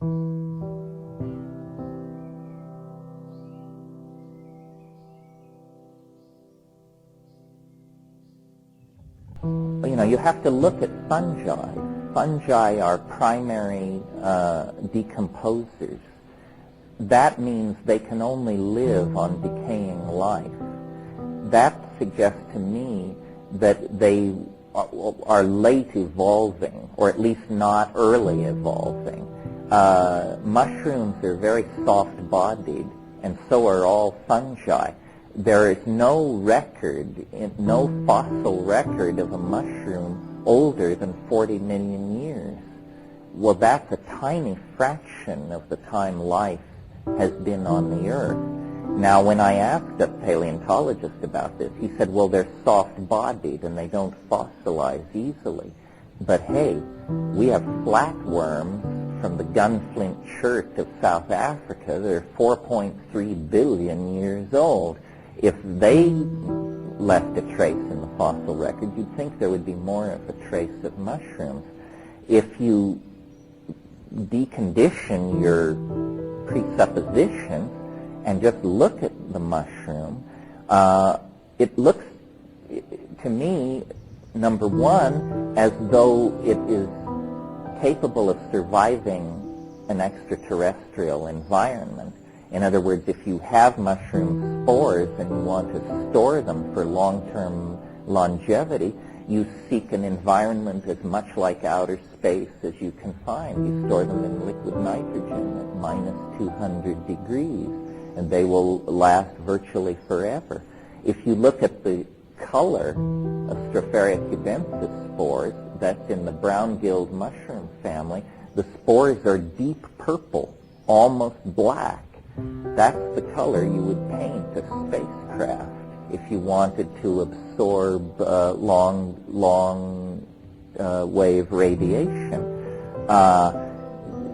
You know, you have to look at fungi. Fungi are primary decomposers. That means they can only live on decaying life. That suggests to me that they are late evolving, or at least not early evolving. Mushrooms are very soft-bodied, and so are all fungi. There is no record, no fossil record of a mushroom older than 40 million years. Well, that's a tiny fraction of the time life has been on the Earth. Now, when I asked a paleontologist about this, he said, well, they're soft-bodied and they don't fossilize easily. But hey, we have flatworms from the gunflint chert of South Africa. They're 4.3 billion years old. If they left a trace in the fossil record, you'd think there would be more of a trace of mushrooms. If you decondition your presuppositions and just look at the mushroom, it looks to me, number one, as though it is capable of surviving an extraterrestrial environment. In other words, if you have mushroom spores and you want to store them for long-term longevity, you seek an environment as much like outer space as you can find. You store them in liquid nitrogen at minus 200 degrees, and they will last virtually forever. If you look at the color of Stropharia cubensis spores, that's in the brown-gilled mushroom family, the spores are deep purple, almost black. That's the color you would paint a spacecraft if you wanted to absorb long wave radiation.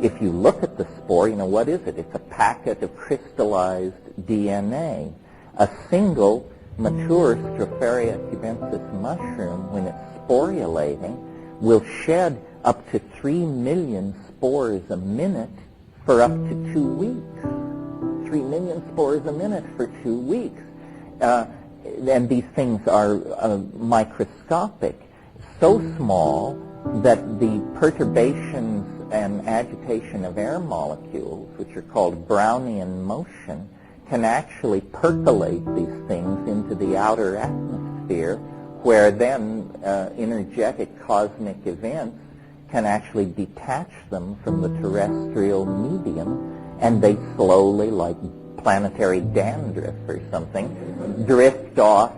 If you look at the spore, you know, what is it? It's a packet of crystallized DNA. A single mature Stropharia cubensis mushroom, when it's sporulating, will shed up to 3 million spores a minute for up to 2 weeks. 3 million spores a minute for 2 weeks. And these things are microscopic, so small that the perturbations and agitation of air molecules, which are called Brownian motion, can actually percolate these things into the outer atmosphere, where then energetic cosmic events can actually detach them from the terrestrial medium, and they slowly, like planetary dandruff or something, drift off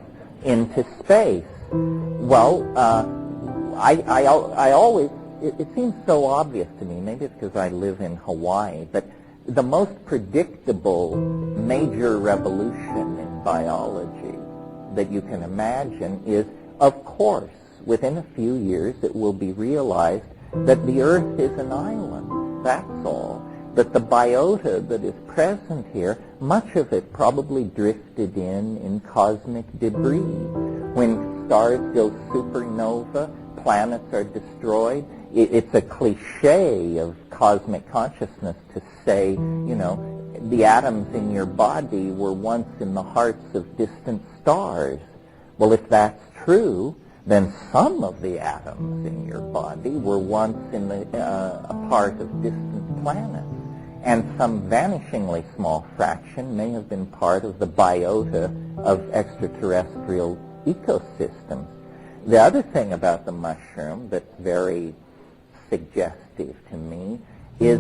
into space. Well, I always, it seems so obvious to me, maybe it's because I live in Hawaii, but the most predictable major revolution in biology that you can imagine is, of course, within a few years it will be realized that the Earth is an island. That's all. That the biota that is present here, much of it probably drifted in cosmic debris. When stars go supernova, planets are destroyed. It's a cliche of cosmic consciousness to say, you know, the atoms in your body were once in the hearts of distant stars. Well, if that's true, then some of the atoms in your body were once in a part of distant planets. And some vanishingly small fraction may have been part of the biota of extraterrestrial ecosystems. The other thing about the mushroom that's very suggestive to me is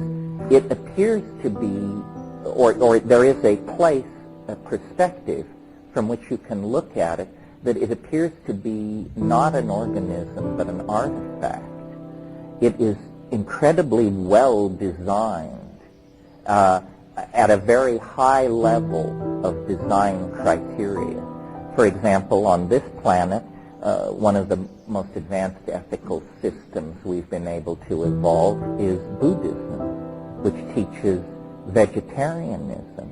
it appears to be, or there is a place, a perspective from which you can look at it, that it appears to be not an organism but an artifact. It is incredibly well designed at a very high level of design criteria. For example, on this planet, one of the most advanced ethical systems we've been able to evolve is Buddhism, which teaches vegetarianism.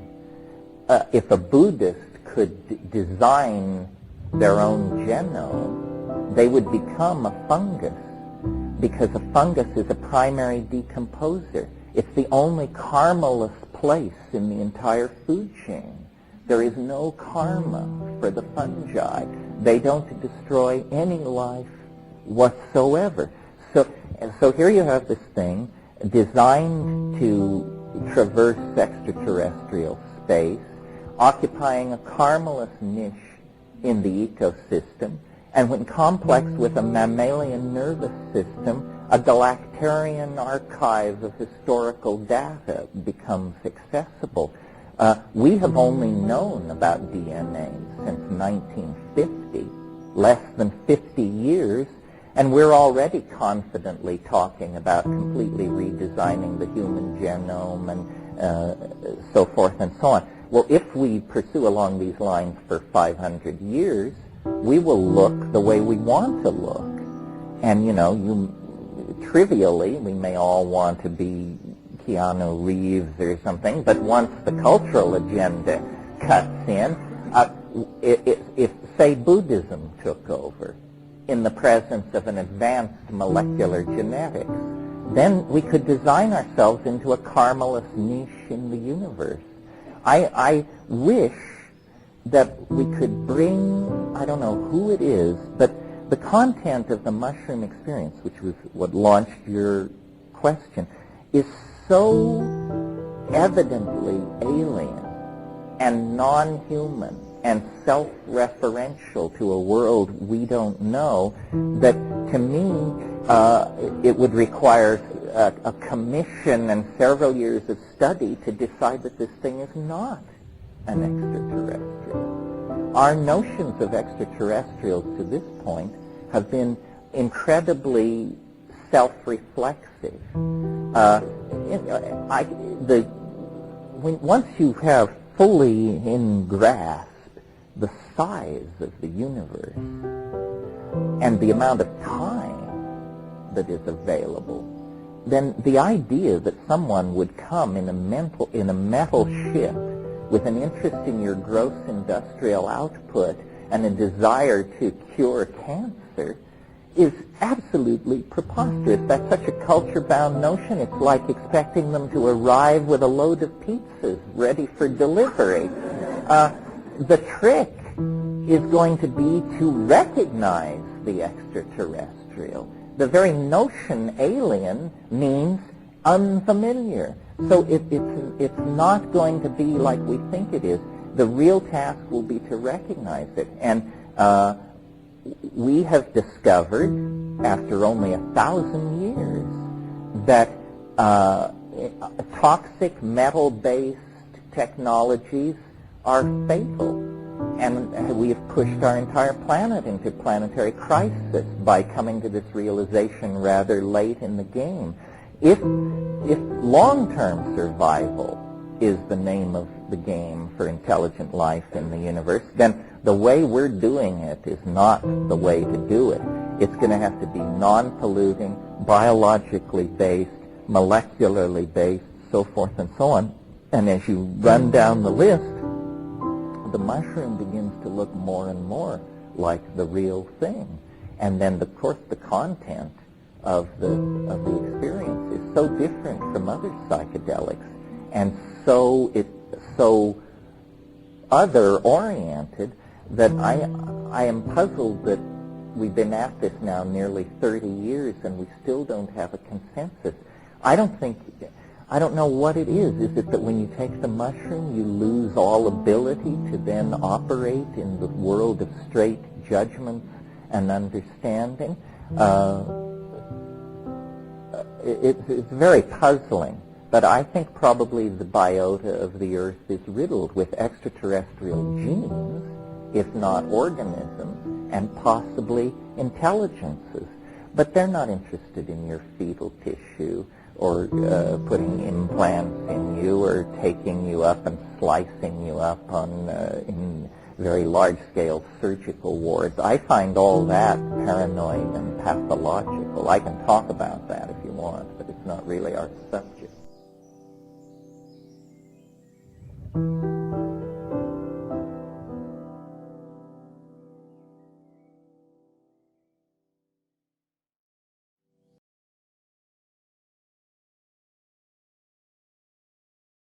If a Buddhist could design their own genome, they would become a fungus, because a fungus is a primary decomposer. It's the only karmaless place in the entire food chain. There is no karma for the fungi. They don't destroy any life whatsoever. So here you have this thing designed to traverse extraterrestrial space, occupying a karmaless niche in the ecosystem, and when complexed with a mammalian nervous system, a galactarian archive of historical data becomes accessible. We have only known about DNA since 1950, less than 50 years, and we're already confidently talking about completely redesigning the human genome and so forth and so on. Well, if we pursue along these lines for 500 years, we will look the way we want to look. And, trivially, we may all want to be Keanu Reeves or something, but once the cultural agenda cuts in, if, say, Buddhism took over in the presence of an advanced molecular genetics, then we could design ourselves into a karmaless niche in the universe. I wish that we could bring, I don't know who it is, but the content of the mushroom experience, which was what launched your question, is so evidently alien and non-human and self-referential to a world we don't know that, to me, it would require a commission and several years of study to decide that this thing is not an extraterrestrial. Our notions of extraterrestrials to this point have been incredibly self-reflexive. Once you have fully in grasp the size of the universe and the amount of time that is available, then the idea that someone would come in a metal ship with an interest in your gross industrial output and a desire to cure cancer is absolutely preposterous. That's such a culture-bound notion. It's like expecting them to arrive with a load of pizzas ready for delivery. The trick is going to be to recognize the extraterrestrial. The very notion alien means unfamiliar. So it's not going to be like we think it is. The real task will be to recognize it. And we have discovered, after only 1,000 years, that toxic metal-based technologies are fatal. And we have pushed our entire planet into planetary crisis by coming to this realization rather late in the game. If long-term survival is the name of the game for intelligent life in the universe, then the way we're doing it is not the way to do it. It's going to have to be non-polluting, biologically based, molecularly based, so forth and so on. And as you run down the list, the mushroom begins to look more and more like the real thing. And then, of course, the content of the experience is so different from other psychedelics, and so other-oriented that I am puzzled that we've been at this now nearly 30 years and we still don't have a consensus. I don't know what it is. Is it that when you take the mushroom, you lose all ability to then operate in the world of straight judgments and understanding? It's very puzzling. But I think probably the biota of the Earth is riddled with extraterrestrial genes, if not organisms, and possibly intelligences. But they're not interested in your fetal tissue or putting implants in you or taking you up and slicing you up in very large-scale surgical wards. I find all that paranoid and pathological. I can talk about that if you want, but it's not really our subject.